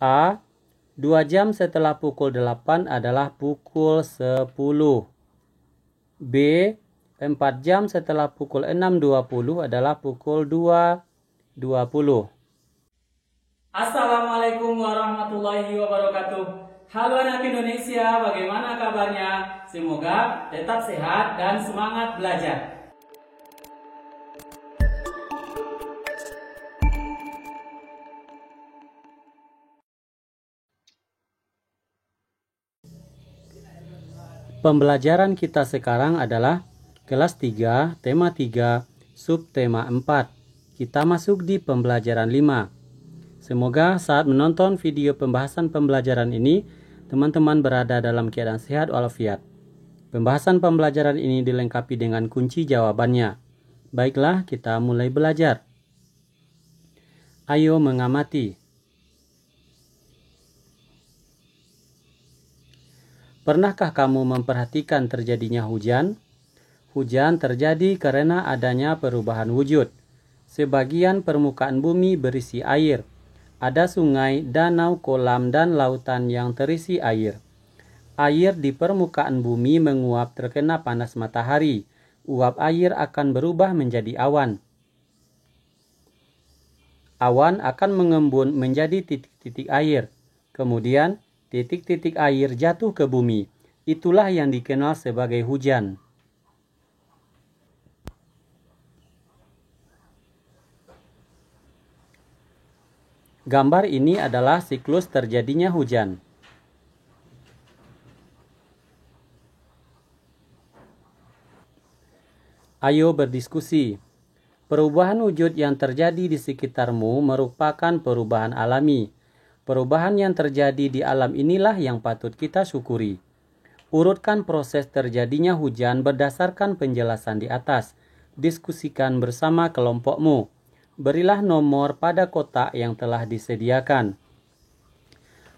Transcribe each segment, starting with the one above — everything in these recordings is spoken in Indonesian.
A. 2 jam setelah pukul 8 adalah pukul 10. B. 4 jam setelah pukul 6.20 adalah pukul 2.20. Assalamualaikum warahmatullahi wabarakatuh. Halo anak Indonesia, bagaimana kabarnya? Semoga tetap sehat dan semangat belajar. Pembelajaran kita sekarang adalah kelas 3, tema 3, subtema 4. Kita masuk di pembelajaran 5. Semoga saat menonton video pembahasan pembelajaran ini, teman-teman berada dalam keadaan sehat walafiat. Pembahasan pembelajaran ini dilengkapi dengan kunci jawabannya. Baiklah, kita mulai belajar. Ayo mengamati. Pernahkah kamu memperhatikan terjadinya hujan? Hujan terjadi karena adanya perubahan wujud. Sebagian permukaan bumi berisi air. Ada sungai, danau, kolam, dan lautan yang terisi air. Air di permukaan bumi menguap terkena panas matahari. Uap air akan berubah menjadi awan. Awan akan mengembun menjadi titik-titik air. Kemudian, titik-titik air jatuh ke bumi. Itulah yang dikenal sebagai hujan. Gambar ini adalah siklus terjadinya hujan. Ayo berdiskusi. Perubahan wujud yang terjadi di sekitarmu merupakan perubahan alami. Perubahan yang terjadi di alam inilah yang patut kita syukuri. Urutkan proses terjadinya hujan berdasarkan penjelasan di atas. Diskusikan bersama kelompokmu. Berilah nomor pada kotak yang telah disediakan.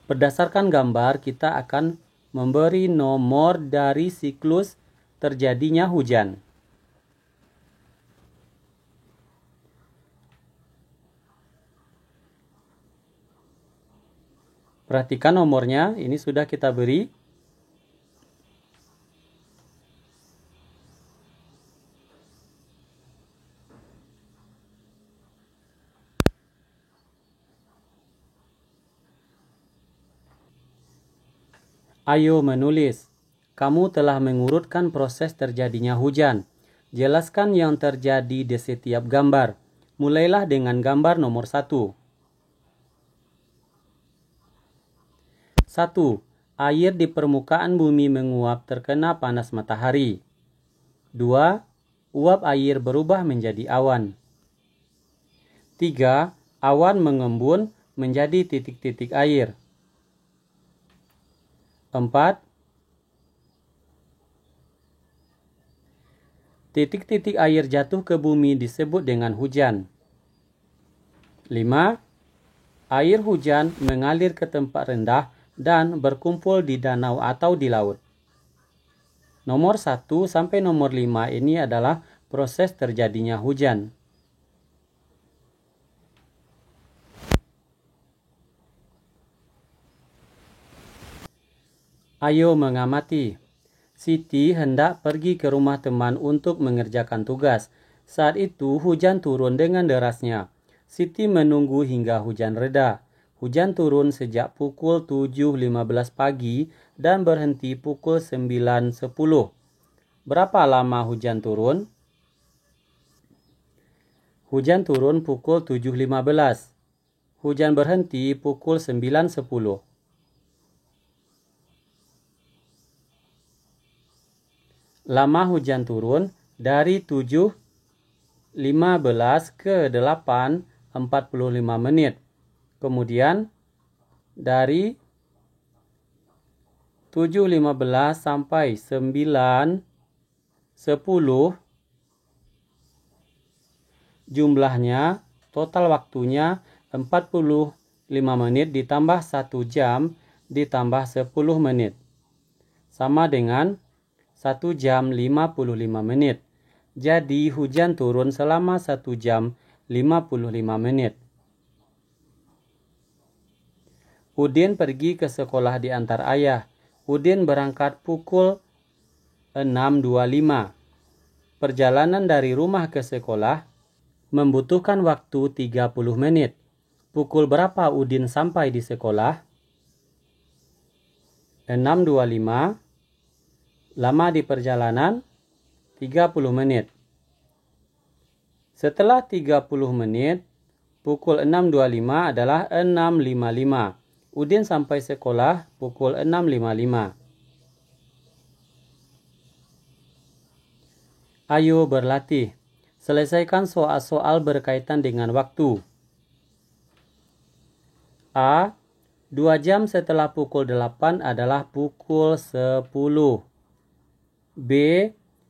Berdasarkan gambar, kita akan memberi nomor dari siklus terjadinya hujan. Perhatikan nomornya, ini sudah kita beri. Ayo menulis. Kamu telah mengurutkan proses terjadinya hujan. Jelaskan yang terjadi di setiap gambar. Mulailah dengan gambar nomor 1. 1. Air di permukaan bumi menguap terkena panas matahari. 2. Uap air berubah menjadi awan. 3. Awan mengembun menjadi titik-titik air. 4. Titik-titik air jatuh ke bumi disebut dengan hujan. 5. Air hujan mengalir ke tempat rendah dan berkumpul di danau atau di laut. Nomor 1 sampai nomor 5 ini adalah proses terjadinya hujan. Ayo mengamati. Siti hendak pergi ke rumah teman untuk mengerjakan tugas. Saat itu hujan turun dengan derasnya. Siti menunggu hingga hujan reda. Hujan turun sejak pukul 7.15 pagi dan berhenti pukul 9.10. Berapa lama hujan turun? Hujan turun pukul 7.15. Hujan berhenti pukul 9.10. Lama hujan turun dari 7.15 ke 8.45 menit. Kemudian dari 7.15 sampai 9.10 jumlahnya total waktunya 45 menit ditambah 1 jam ditambah 10 menit. Sama dengan 1 jam 55 menit. Jadi hujan turun selama 1 jam 55 menit. Udin pergi ke sekolah diantar ayah. Udin berangkat pukul 6.25. Perjalanan dari rumah ke sekolah membutuhkan waktu 30 menit. Pukul berapa Udin sampai di sekolah? 6.25. Lama di perjalanan 30 menit. Setelah 30 menit, pukul 6.25 adalah 6.55. Udin sampai sekolah pukul 6.55. Ayo berlatih. Selesaikan soal-soal berkaitan dengan waktu. A. 2 jam setelah pukul 8 adalah pukul 10. B.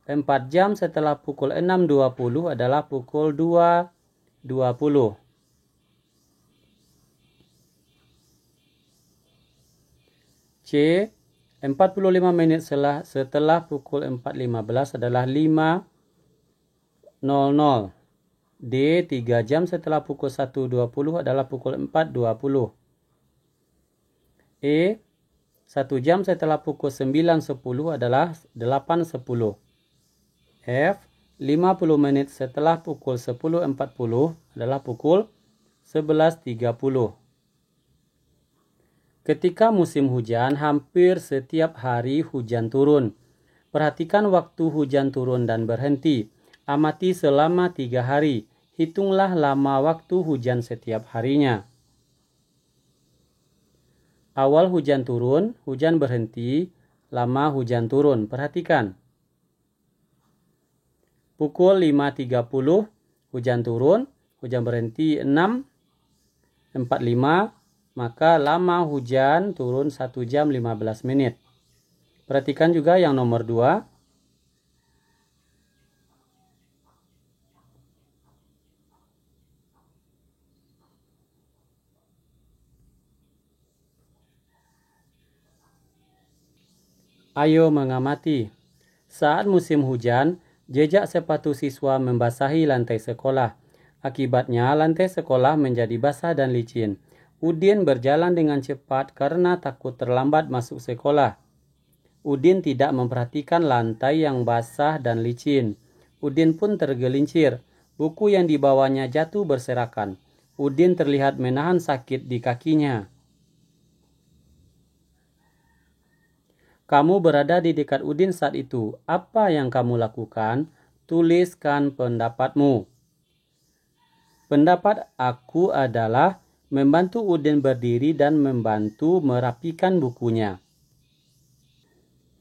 4 jam setelah pukul 6.20 adalah pukul 2.20. C. 45 menit setelah pukul 4.15 adalah 5.00. D. 3 jam setelah pukul 1.20 adalah pukul 4.20. E. 1 jam setelah pukul 9.10 adalah 8.10. F. 50 menit setelah pukul 10.40 adalah pukul 11.30. Ketika musim hujan, hampir setiap hari hujan turun. Perhatikan waktu hujan turun dan berhenti. Amati selama 3 hari. Hitunglah lama waktu hujan setiap harinya. Awal hujan turun, hujan berhenti, lama hujan turun. Perhatikan. Pukul 5.30, hujan turun, hujan berhenti 6.45, maka lama hujan turun 1 jam 15 menit. Perhatikan juga yang nomor 2. Ayo mengamati. Saat musim hujan, jejak sepatu siswa membasahi lantai sekolah. Akibatnya, lantai sekolah menjadi basah dan licin. Udin berjalan dengan cepat karena takut terlambat masuk sekolah. Udin tidak memperhatikan lantai yang basah dan licin. Udin pun tergelincir. Buku yang dibawanya jatuh berserakan. Udin terlihat menahan sakit di kakinya. Kamu berada di dekat Udin saat itu. Apa yang kamu lakukan? Tuliskan pendapatmu. Pendapat aku adalah membantu Udin berdiri dan membantu merapikan bukunya.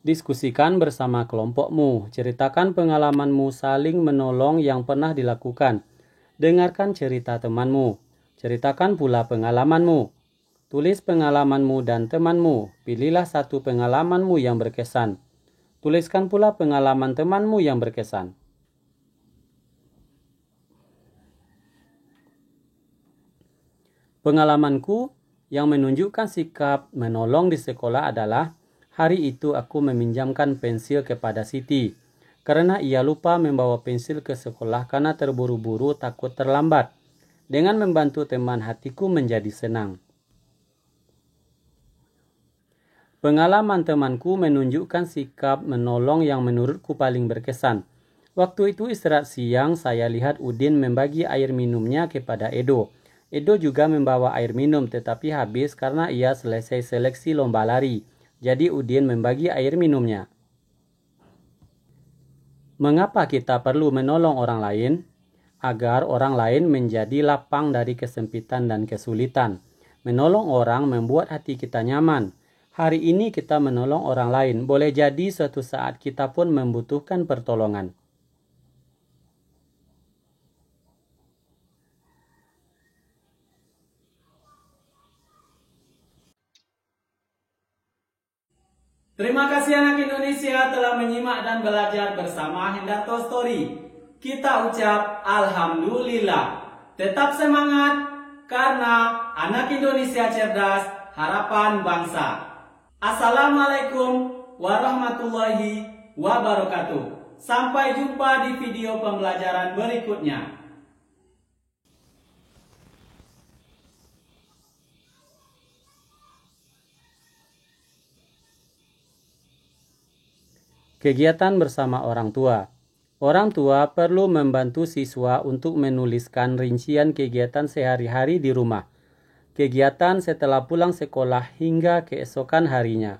Diskusikan bersama kelompokmu. Ceritakan pengalamanmu saling menolong yang pernah dilakukan. Dengarkan cerita temanmu. Ceritakan pula pengalamanmu. Tulis pengalamanmu dan temanmu. Pilihlah satu pengalamanmu yang berkesan. Tuliskan pula pengalaman temanmu yang berkesan. Pengalamanku yang menunjukkan sikap menolong di sekolah adalah hari itu aku meminjamkan pensil kepada Siti karena ia lupa membawa pensil ke sekolah karena terburu-buru takut terlambat. Dengan membantu teman, hatiku menjadi senang. Pengalaman temanku menunjukkan sikap menolong yang menurutku paling berkesan. Waktu itu istirahat siang, saya lihat Udin membagi air minumnya kepada Edo. Edo juga membawa air minum tetapi habis karena ia selesai seleksi lomba lari. Jadi Udin membagi air minumnya. Mengapa kita perlu menolong orang lain? Agar orang lain menjadi lapang dari kesempitan dan kesulitan. Menolong orang membuat hati kita nyaman. Hari ini kita menolong orang lain. Boleh jadi suatu saat kita pun membutuhkan pertolongan. Terima kasih anak Indonesia telah menyimak dan belajar bersama Hendarto Story. Kita ucap Alhamdulillah. Tetap semangat karena anak Indonesia cerdas, harapan bangsa. Assalamualaikum warahmatullahi wabarakatuh. Sampai jumpa di video pembelajaran berikutnya. Kegiatan bersama orang tua. Orang tua perlu membantu siswa untuk menuliskan rincian kegiatan sehari-hari di rumah, kegiatan setelah pulang sekolah hingga keesokan harinya.